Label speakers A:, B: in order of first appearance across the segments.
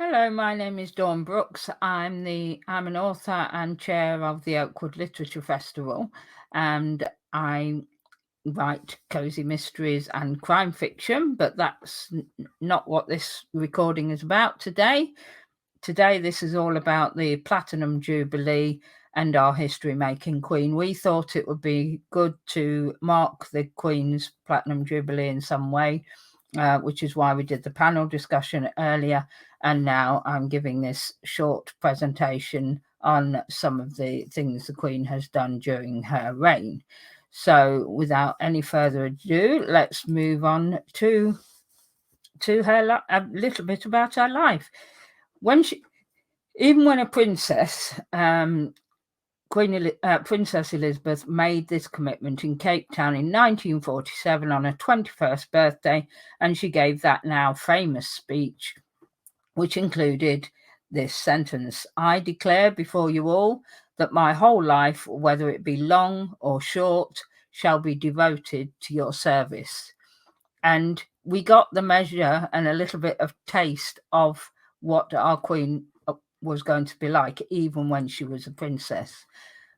A: Hello, my name is Dawn Brookes. I'm an author and chair of the Oakwood Literature Festival, and I write cozy mysteries and crime fiction, but that's not what this recording is about today. Today, this is all about the Platinum Jubilee and our history-making Queen. We thought it would be good to mark the Queen's Platinum Jubilee in some way, which is why we did the panel discussion earlier. And now I'm giving this short presentation on some of the things the Queen has done during her reign. So without any further ado, let's move on to her a little bit about her life. Even when a princess, Princess Elizabeth made this commitment in Cape Town in 1947 on her 21st birthday, and she gave that now famous speech, which included this sentence: "I declare before you all that my whole life, whether it be long or short, shall be devoted to your service." And we got the measure and a little bit of taste of what our Queen was going to be like, even when she was a princess.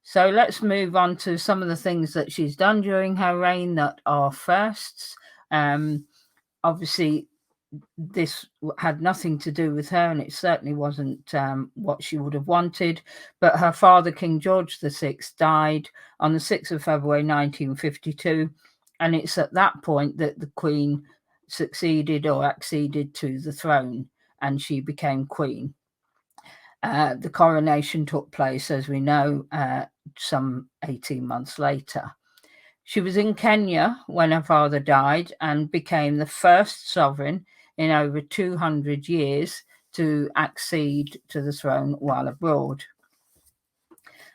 A: So let's move on to some of the things that she's done during her reign that are firsts. Obviously, this had nothing to do with her, and it certainly wasn't what she would have wanted. But her father, King George VI, died on the 6th of February 1952, and it's at that point that the Queen succeeded or acceded to the throne, and she became Queen. The coronation took place, as we know, some 18 months later. She was in Kenya when her father died and became the first sovereign in over 200 years to accede to the throne while abroad.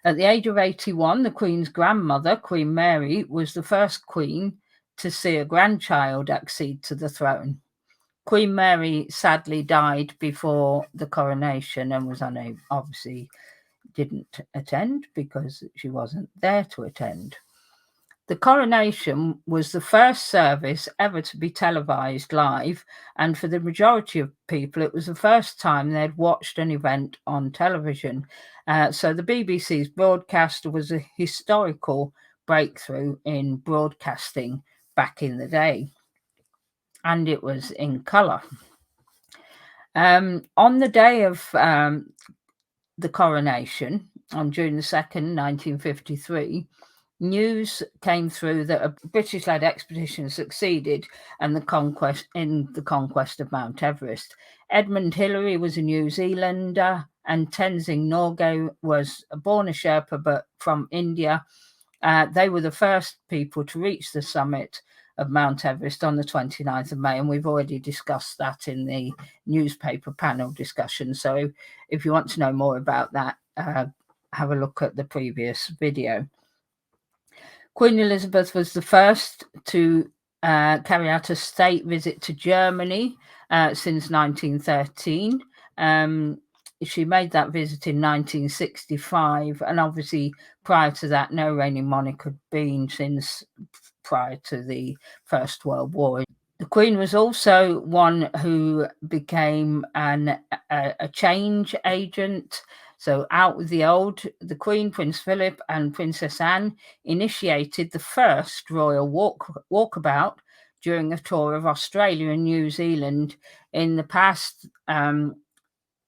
A: At the age of 81, the Queen's grandmother, Queen Mary, was the first Queen to see a grandchild accede to the throne. Queen Mary sadly died before the coronation and was unable, obviously didn't attend because she wasn't there to attend. The coronation was the first service ever to be televised live, and for the majority of people, it was the first time they'd watched an event on television. So the BBC's broadcast was a historical breakthrough in broadcasting back in the day, and it was in colour. On the day of the coronation, on June the 2nd, 1953, news came through that a British-led expedition succeeded in the conquest of Mount Everest. Edmund Hillary was a New Zealander, and Tenzing Norgay was born a Sherpa but from India. They were the first people to reach the summit of Mount Everest on the 29th of May, and we've already discussed that in the newspaper panel discussion. So if you want to know more about that, have a look at the previous video. Queen Elizabeth was the first to carry out a state visit to Germany since 1913. She made that visit in 1965, and obviously prior to that, no reigning monarch had been since prior to the First World War. The Queen was also one who became a change agent. So out with the old, the Queen, Prince Philip and Princess Anne initiated the first royal walkabout during a tour of Australia and New Zealand. In the past,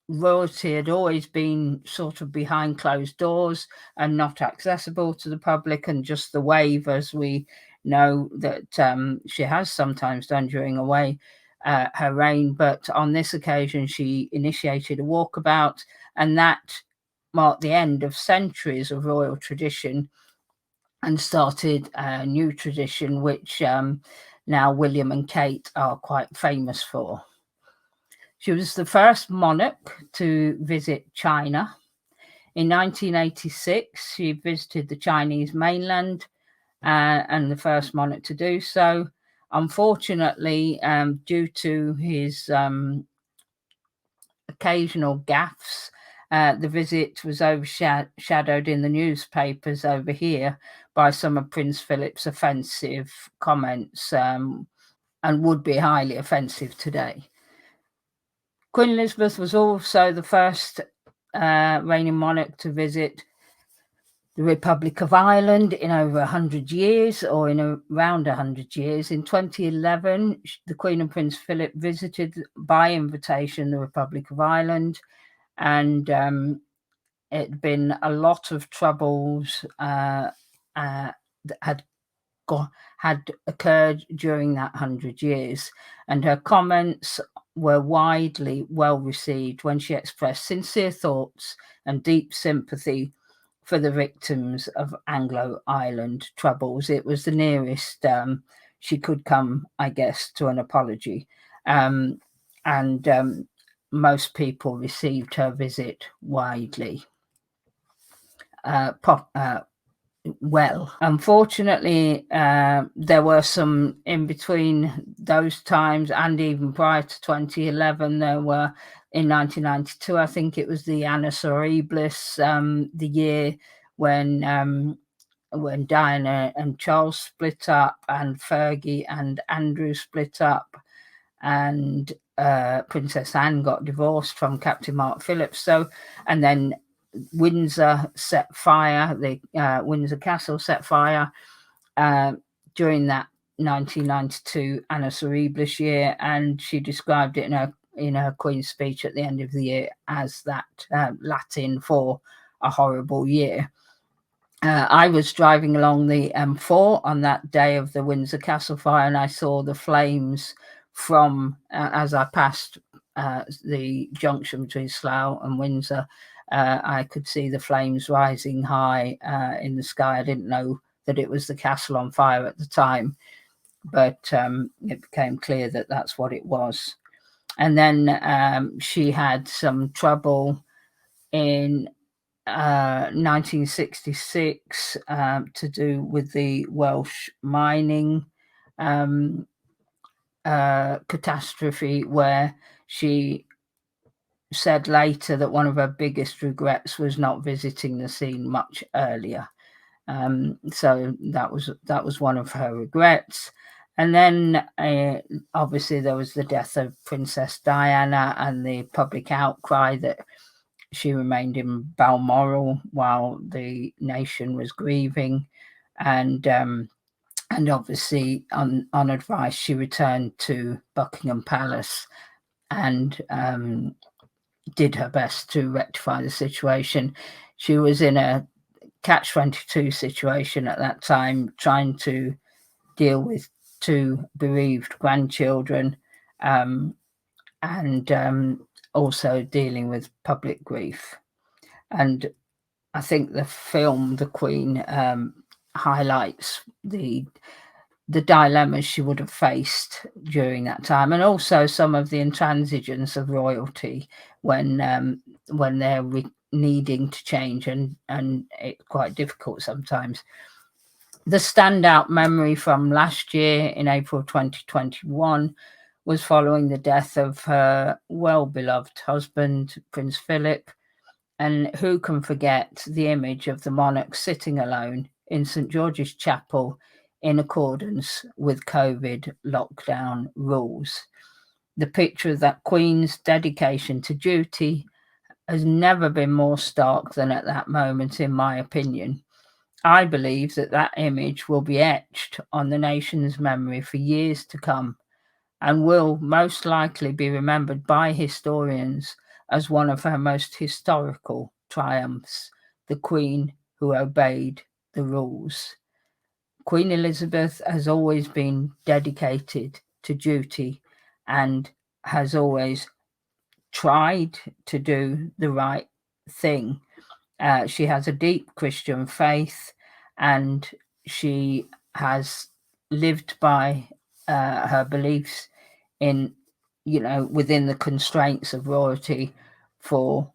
A: royalty had always been sort of behind closed doors and not accessible to the public, and just the wave, as we know that she has sometimes done during her reign. But on this occasion, she initiated a walkabout, and that marked the end of centuries of royal tradition and started a new tradition, which now William and Kate are quite famous for. She was the first monarch to visit China. In 1986, she visited the Chinese mainland and the first monarch to do so. Unfortunately, due to his occasional gaffes, the visit was overshadowed in the newspapers over here by some of Prince Philip's offensive comments, and would be highly offensive today. Queen Elizabeth was also the first reigning monarch to visit the Republic of Ireland in over 100 years, or in around 100 years. In 2011, the Queen and Prince Philip visited by invitation the Republic of Ireland, and it'd been a lot of troubles that had occurred during that 100 years, and her comments were widely well received when she expressed sincere thoughts and deep sympathy for the victims of Anglo-Ireland troubles. It was the nearest she could come, I guess, to an apology. And most people received her visit widely. Well, unfortunately, there were some in between those times, and even prior to 2011, there were in 1992, I think it was the Annus Horribilis, the year when Diana and Charles split up, and Fergie and Andrew split up, and Princess Anne got divorced from Captain Mark Phillips. So, and then Windsor set fire, the Windsor Castle set fire during that 1992 Annus Horribilis year, and she described it in her Queen's speech at the end of the year as that Latin for a horrible year. I was driving along the M4 on that day of the Windsor Castle fire, and I saw the flames from as I passed the junction between Slough and Windsor. I could see the flames rising high in the sky. I didn't know that it was the castle on fire at the time, but it became clear that that's what it was. And then she had some trouble in 1966 to do with the Welsh mining catastrophe, where she said later that one of her biggest regrets was not visiting the scene much earlier. So that was one of her regrets. And then obviously there was the death of Princess Diana and the public outcry that she remained in Balmoral while the nation was grieving. And obviously on advice, she returned to Buckingham Palace and did her best to rectify the situation. She was in a catch-22 situation at that time, trying to deal with 2 bereaved grandchildren, and also dealing with public grief. And I think the film The Queen highlights the dilemmas she would have faced during that time, and also some of the intransigence of royalty when they're needing to change, and it's quite difficult sometimes. The standout memory from last year in April 2021 was following the death of her well-beloved husband, Prince Philip. And who can forget the image of the monarch sitting alone in St. George's Chapel in accordance with COVID lockdown rules? The picture of that Queen's dedication to duty has never been more stark than at that moment, in my opinion. I believe that image will be etched on the nation's memory for years to come, and will most likely be remembered by historians as one of her most historical triumphs, the Queen who obeyed the rules. Queen Elizabeth has always been dedicated to duty and has always tried to do the right thing. She has a deep Christian faith, and she has lived by her beliefs in, within the constraints of royalty for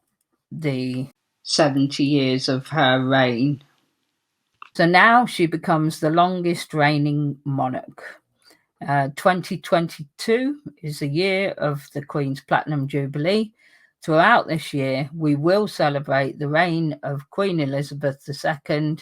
A: the 70 years of her reign. So now she becomes the longest reigning monarch. 2022 is the year of the Queen's Platinum Jubilee. Throughout this year, we will celebrate the reign of Queen Elizabeth II.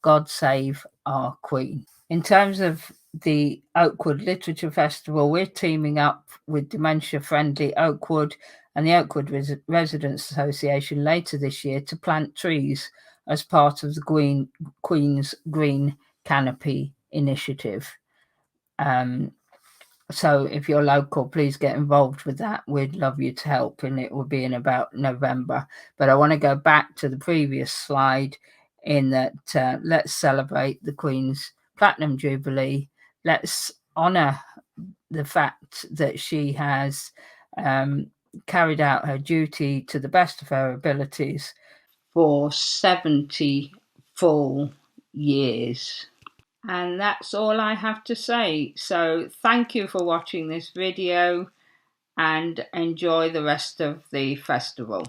A: God save our Queen. In terms of the Oakwood Literature Festival, we're teaming up with Dementia Friendly Oakwood and the Oakwood Residents Association later this year to plant trees as part of the Queen's Green Canopy initiative. So if you're local, please get involved with that. We'd love you to help, and it will be in about November. But I want to go back to the previous slide in that let's celebrate the Queen's Platinum Jubilee. Let's honour the fact that she has carried out her duty to the best of her abilities for 70 full years. And that's all I have to say. So thank you for watching this video and enjoy the rest of the festival.